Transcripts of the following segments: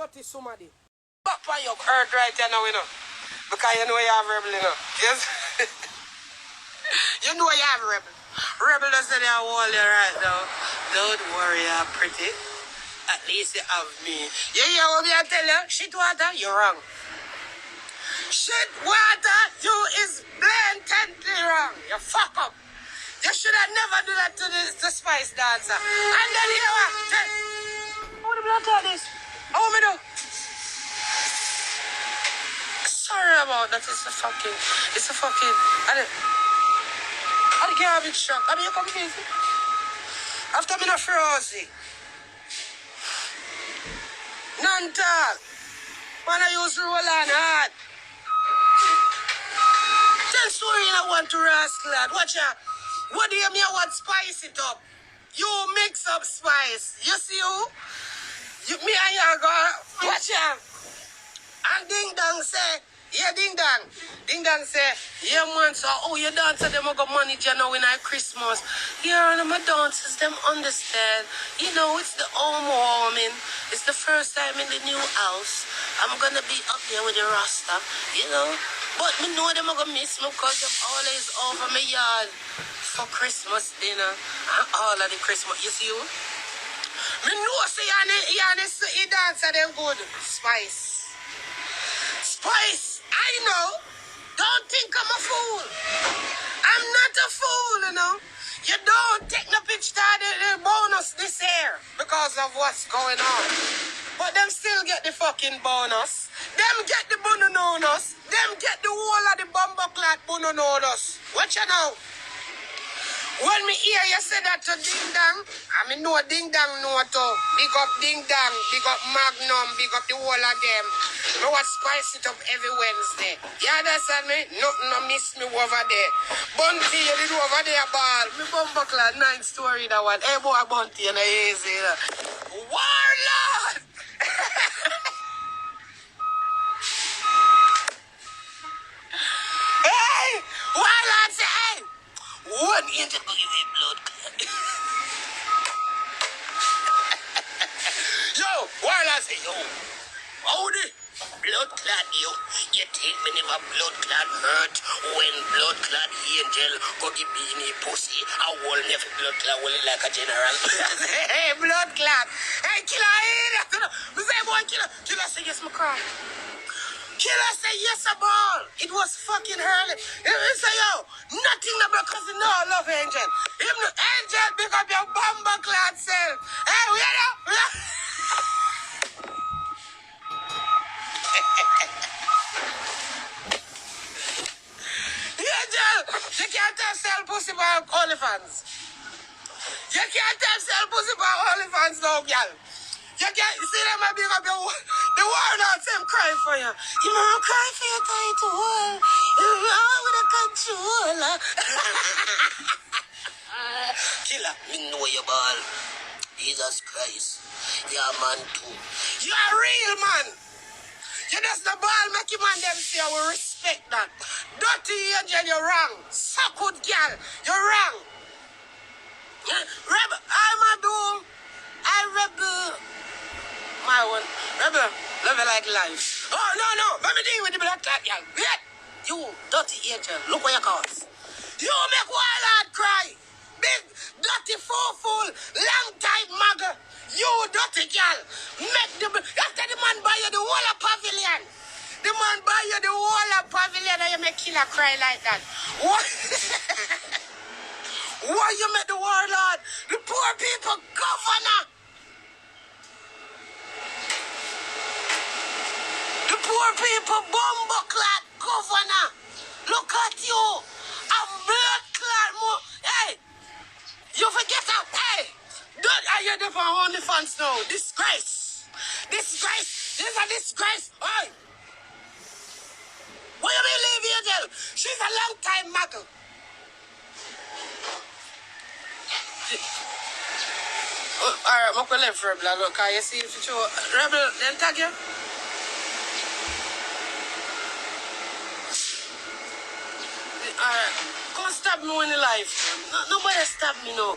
dirty somebody. Back on your earth right now, you know. Because you know you have rebel, you know. Yes? You know you have rebel. Rebel doesn't have all you right now. Don't worry, I'm pretty. At least you have me. You hear what I tell you? Shit water, you're wrong. Shit water, you is blatantly wrong. You fuck up. You should have never do that to the Spice Dancer. And then you know what? How the blood tell this? How me do? Sorry about that. It's a fucking. I can't have it shock. I mean, you confused me. After me not frozen. Non-talk. Man, I use roll on hard. Tell story you want to rascal lad. Watch out. What do you mean I want spice it up? You mix up spice. You see who? Me and you go. Watch out. And Ding Dong say, yeah, Ding Dong. Ding Dong say, yeah, man, so, you dance them, I got money, you know, in our Christmas. Yeah, and my dancers, them understand. You know, it's the housewarming. It's the first time in the new house. I'm going to be up there with the Rasta, you know. But me know them are going to miss me because I'm always over my yard for Christmas dinner and all of the Christmas. You see who? Me know, say, you dance at them good. Spice. Spice, I know. Don't think I'm a fool. I'm not a fool, you know. You don't take no picture of the bonus this year because of what's going on. But them still get the fucking bonus. Them get the bonus. Them get the whole of the bumper clot bonus. Watch you now. When me hear you say that to Ding Dong, I mean know Ding Dong know too. Big up Ding Dong, big up Magnum, big up the whole of them. Me what spice it up every Wednesday. You understand me? Nothing no miss me over there. Bunty, you did over there, ball. Me bumper clad 9 story that one. Hey boy, Bunty, and I easy. Warlord! Hey! Warlord say, hey! One angel go give me blood clot. Yo, Warlord say, yo, howdy, blood clot, yo. You take me never blood clot hurt when blood clot angel go give me any pussy. I will never blood clot will like a general. Hey, blood clot. Hey, killer, hey, me say, boy, killer say, yes, me cry. Killer say yes a ball. It was fucking early. He say, yo, nothing about because you know I love Angel. Even Angel, pick up your bomber clad self. Hey, we know. Angel, you can't have sell pussy by OnlyFans. You can't have sell pussy by OnlyFans now, girl. You see them a big up the world out them crying for you. You know cry for your title. You know with a controller. Killer, me know you ball. Jesus Christ. You're a man too. You're a real man. You just the ball make you man them say I will respect that. Dirty angel, you're wrong. Suck good girl, you're wrong. Rebel, I'm a doom. I rebel. My one, rebel, love you like life. Oh, no, let me deal with the black cat, y'all. Wait, you dirty angel, look what you cause. You make Warlord cry. Big, dirty, fool, long time mugger. You dirty girl, make the, after the man buy you the whole of pavilion. The man buy you the whole of pavilion and you make killer cry like that. What? Why you make the Warlord, the poor people governor? The poor people bumbleclad governor. Look at you. I'm blood clad more. Hey, you forget that. Hey, don't I hear them for OnlyFans now? Disgrace. This is a disgrace. Hey. What you mean leave here, girl? She's a long time muggle. Alright, I'm going to left Rebel. Look, can you see if you show Rebel, then tag you? Alright, come stop stab me in the life. Nobody stab me no.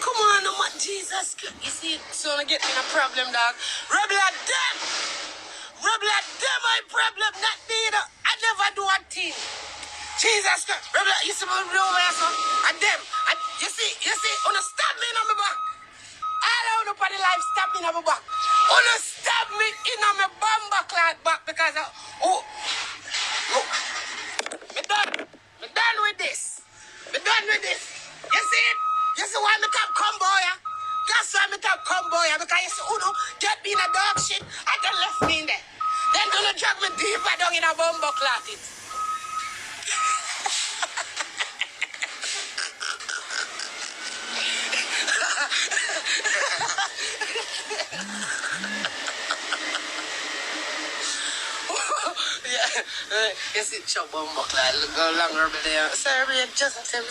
Come on, no man, Jesus. You see, so I get in a problem, dog. Rebel at them. Rebel at them, my problem, not me. I never do a thing. Jesus Christ. Rebel, you see my real way, so? And them. And you see, wanna stab me in my back. All out up on the life, stab me in my back. Wanna stab me in my bumper cloth back because of, me done with this. Me done with this. You see it? You see why me top combo, yeah? That's why me top combo, yeah? Because you see, Uno get me in a dog shit and then left me in there. Then gonna drag me deeper down in a bumper cloth it. You see, chop bomb buckler, go longer over there. Sorry, just tell me.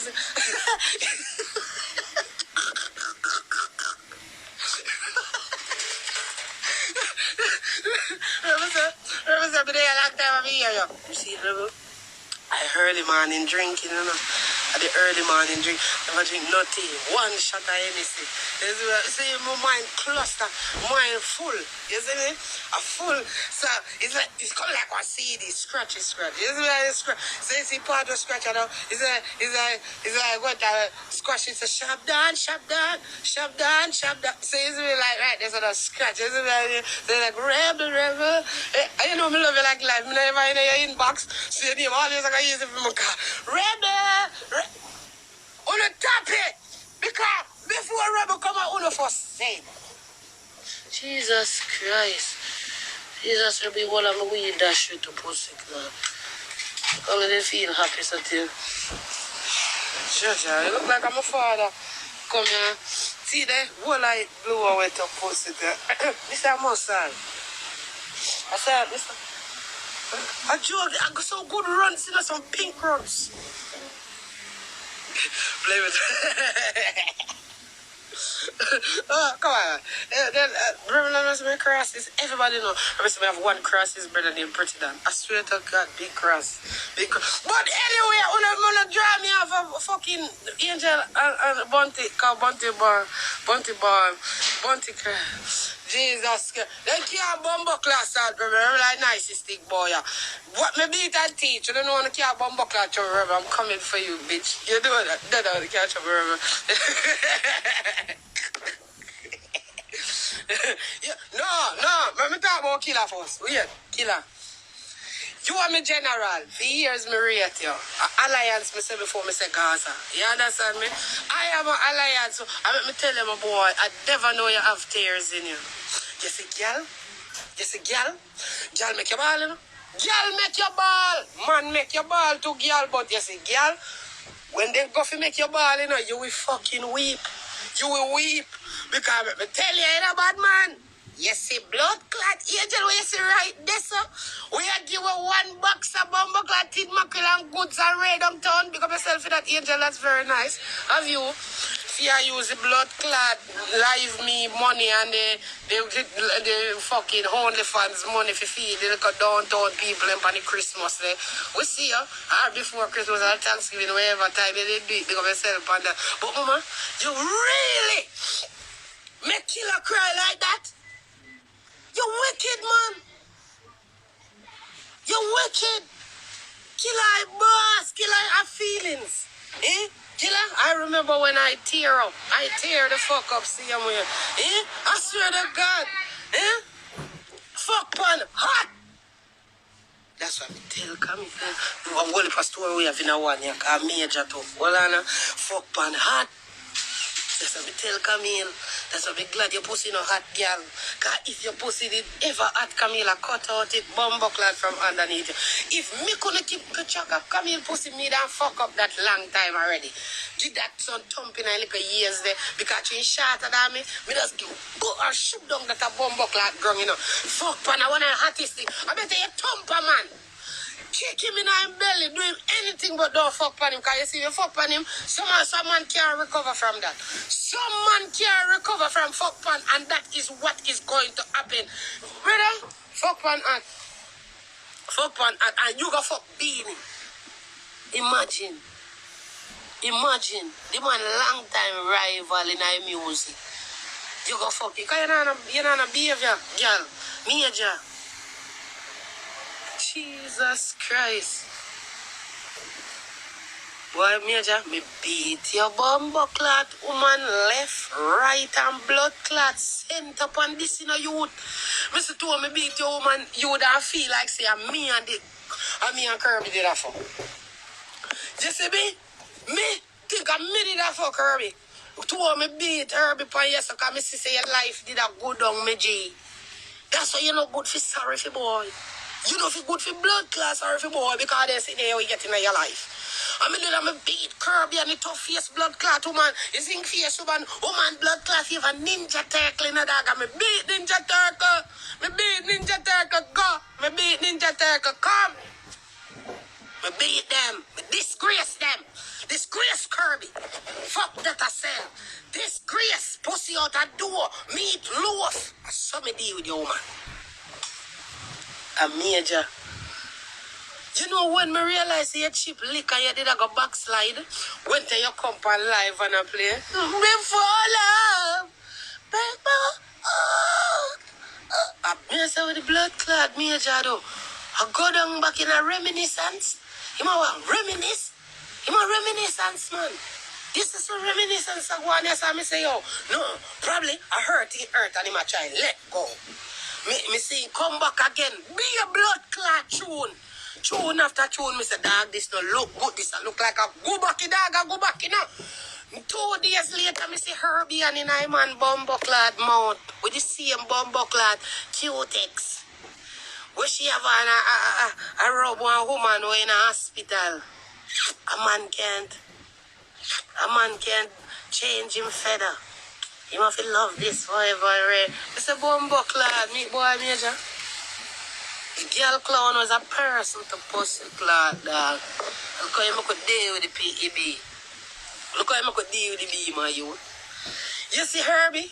Remember, today a long time of year, yo. You see, remember? I early morning drinking, you know. At the early morning drink, never drink nothing. One shot of anything. You see, my mind cluster, mind full. You see me? A full. So it's like it's kind of like one CD, scratch. You see me? Scratch. So you see part of scratch, you know. It's like what scratch. It's a sharp down. So you see me like right there's a scratch. You see me? They're like rebel. You know me love you like life. Me never in your inbox. See your name always like I use it for my car. Rebel. On the top it. Because before rebel come out, on the first same. Jesus Christ. Jesus will be one of my weed that shit to pussy. Only they feel happy so too. Sure. You look like I'm a father. Come here. See there? Whole light blew away to pussy. Mr. Mossad. I said, Mr. I joke. I got some good runs, you know, some pink runs. Play with come on. Then, crosses. Everybody know. I have one cross is better than Pretty Dan. I swear to God, big cross. But anyway, I'm gonna draw me off a fucking angel and Bunty cross. Jesus, they can't bumbo class out, remember, like nicest thing, boy. What me beat and teach, you don't know when you can't bumbo class, remember, I'm coming for you, bitch. You do that, you don't catch up, remember. No, let me talk about killer first. Wait, killer. You are my general. For years, me rate you. Alliance, me say before me say Gaza. You understand me? I have an alliance. So I let me tell you, my boy, I never know you have tears in you. You see, girl? Girl make your ball, you know? Girl make your ball. Man make your ball to girl. But you see, girl, when they go to make your ball, you know, you will fucking weep. You will weep. Because let me tell you, you're a bad man. You see blood clot angel where you see right there, so we are give you 1 box of bumbo clot tin mackerel and goods and red downtown. Pick up yourself for that angel, that's very nice. Have you? If you use the blood clot, live me money and the fucking only funds money for feed the little downtown people and on the Christmas day. We see you or before Christmas or Thanksgiving, wherever time you do it, pick up yourself on that. But mama, you really make killer cry like that? You wicked, man. You wicked. Killer, boss. Killer, have feelings. Killer, I remember when I tear up. I tear the fuck up, see him here. I swear to God. Fuck pan, hot. That's what I tell come here. I'm going to story we have in a one here. Cause Majah too. Well, Anna, fuck pan, hot. That's what I tell Camille. That's why I'm glad your pussy no hot, girl. Because if your pussy did ever hot, Camille, cut out it, bumbo clad from underneath. If me couldn't keep track of Camille pussy, me done fuck up that long time already. Did that son thumping a little years there. Because she shorter than me just go or shoot down that a bumbo clad ground, you know. Fuck, pan, I want the hottest thing. I better you thump a man. Kick him in his belly, do him anything but don't fuck on him. Because you see, you fuck on him, some man can't recover from that. Some man can't recover from fuck pan, and that is what is going to happen. Brother, fuck pan and you go fuck Beanie. Imagine. Imagine, the man long time rival in our music. You go fuck it. Because you're not a behavior, girl. Majah. Jesus Christ. Boy, Majah, me beat your bumbo clot, woman, left, right, and blood clot, sent up on this in a youth. Mr. Two, me beat your woman, you would have feel like say, me and Kirby did that for. You see me think me did that for Kirby. Two of me beat Kirby for yes, because me see say your life did a good on me, G. That's why you're not good for sorry for boy. You know for good for blood class sorry for boy because they see there we get in your life. I mean, I'm beat Kirby and the tough face blood clot woman. You think face woman blood clot you have a ninja turtle in a dog. I beat ninja turtle. Me beat ninja turtle go. Me beat ninja turtle come. Me beat them. Me disgrace them. Disgrace Kirby. Fuck that I said. Disgrace pussy out a door. Meat loaf. I saw me deal with you, woman. A Majah. You know when me realize you cheap liquor, you did a go backslide. When you come on live and I play. Before love. I mess with the blood clot, Majah though. I go down back in a reminiscence. You know what? Reminisce? You know reminiscence, man. This is a reminiscence of one. Yes, I say, yo, no, probably I hurt, and he might try let go. Me see him come back again. Be a blood clot tune. Tune after tune, me say, dog, this no look good. This look like a go back, dog, a go back, you know. 2 days later, me see Herbie and in a man bumbo clad mouth with the same bumbo clad Q-Tex. Where she have a rub one woman who in a hospital. A man can't change him feather. He must love this forever. It's a bumbo clad, me boy Majah. The girl clown was a person to pussy clad, dog. Look how you could deal with the PEB. Look how you could deal with the B, my youth. You see Herbie?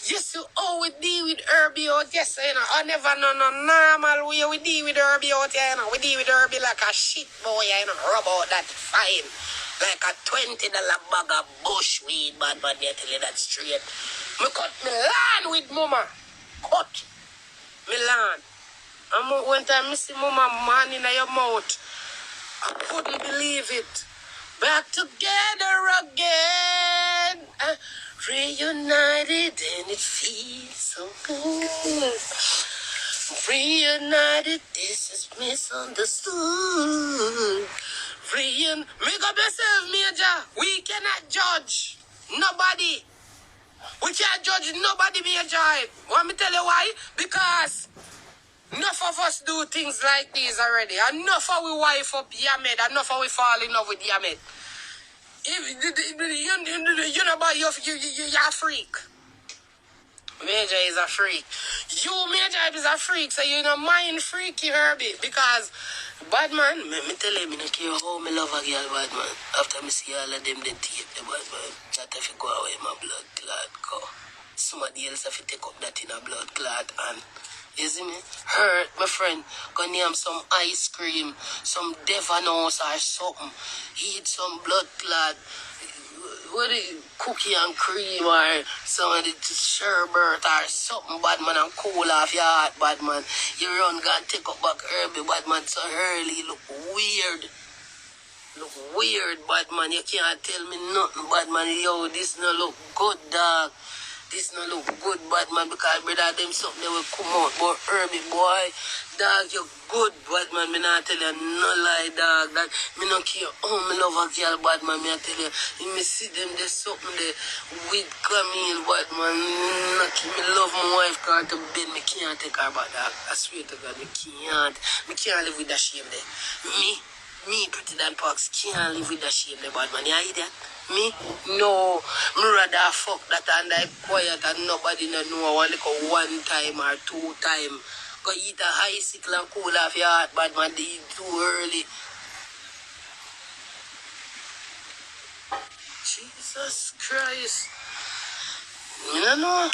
You see how we deal with Herbie out, yes, you know. I never know no normal way we deal with Herbie out here, you know. We deal with Herbie like a shit boy, you know. Rub out that fine. Like a $20 bag of bushweed, bad man, I tell you that straight. Me cut me lawn with mama. Cut me lawn. And one time I see mama man in your mouth, I couldn't believe it. Back together again. Reunited and it feels so good. Reunited, this is misunderstood. Make up yourself, Majah. We cannot judge nobody. We can't judge nobody, Majah. Want me tell you why? Because enough of us do things like these already. Enough of we wife up Yamed. Enough of we fall in love with Yamed. If you know about you're a freak. Majah is a freak. You, Majah, is a freak, so you're not mind freaky, Herbie. Because, bad man, me tell him, I don't care how me love a girl, bad man. After me see all of them, they take the bad man. That if you go away, my blood clot go. Somebody else have to take up that in a blood clot and you see me? Hurt, my friend. Go name some ice cream, some Devanos or something. Eat some blood clot. What is cookie and cream or some of the sherbet or something, bad man, and cool off your heart, bad man. You run, go and take up back Herbie, bad man, so early. Look weird. Look weird, bad man. You can't tell me nothing, bad man. Yo, this no look good, dog. This no look good, bad man, because brother them something they will come out. But Herbie, boy, dog, you good, bad man. Me not tell you no lie, dog. That me not care. Oh, me love a girl, bad man. Me I tell you, me see them there's something there with Camille, bad man. Me love my wife, cause to bed me can't take her back, dog. I swear to God, me can't. Me can't live with that shame there. Me, Pretty Dan Parks, can't live with that shame there, bad man. You hear that? Me? No. Me rather fuck that and I quiet and nobody no know. I like 1 time or 2 time. Go eat a icicle and cool off your heart, bad man. They eat too early. Jesus Christ. Me no know.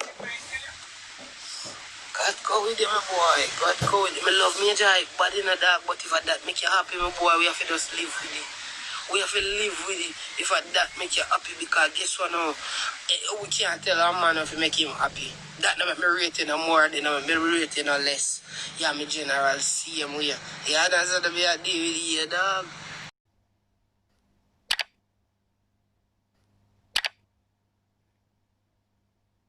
God go with you, my boy. God go with you. Me love Majah, bad in a dark, but if that make you happy, my boy, we have to just live with it. We have to live with it. If that make you happy, because guess what now? We can't tell a man if you make him happy. That never me rating no more, they never me rating no less. Yeah, me general same way. Yeah, that's what we are dealing with here, dog.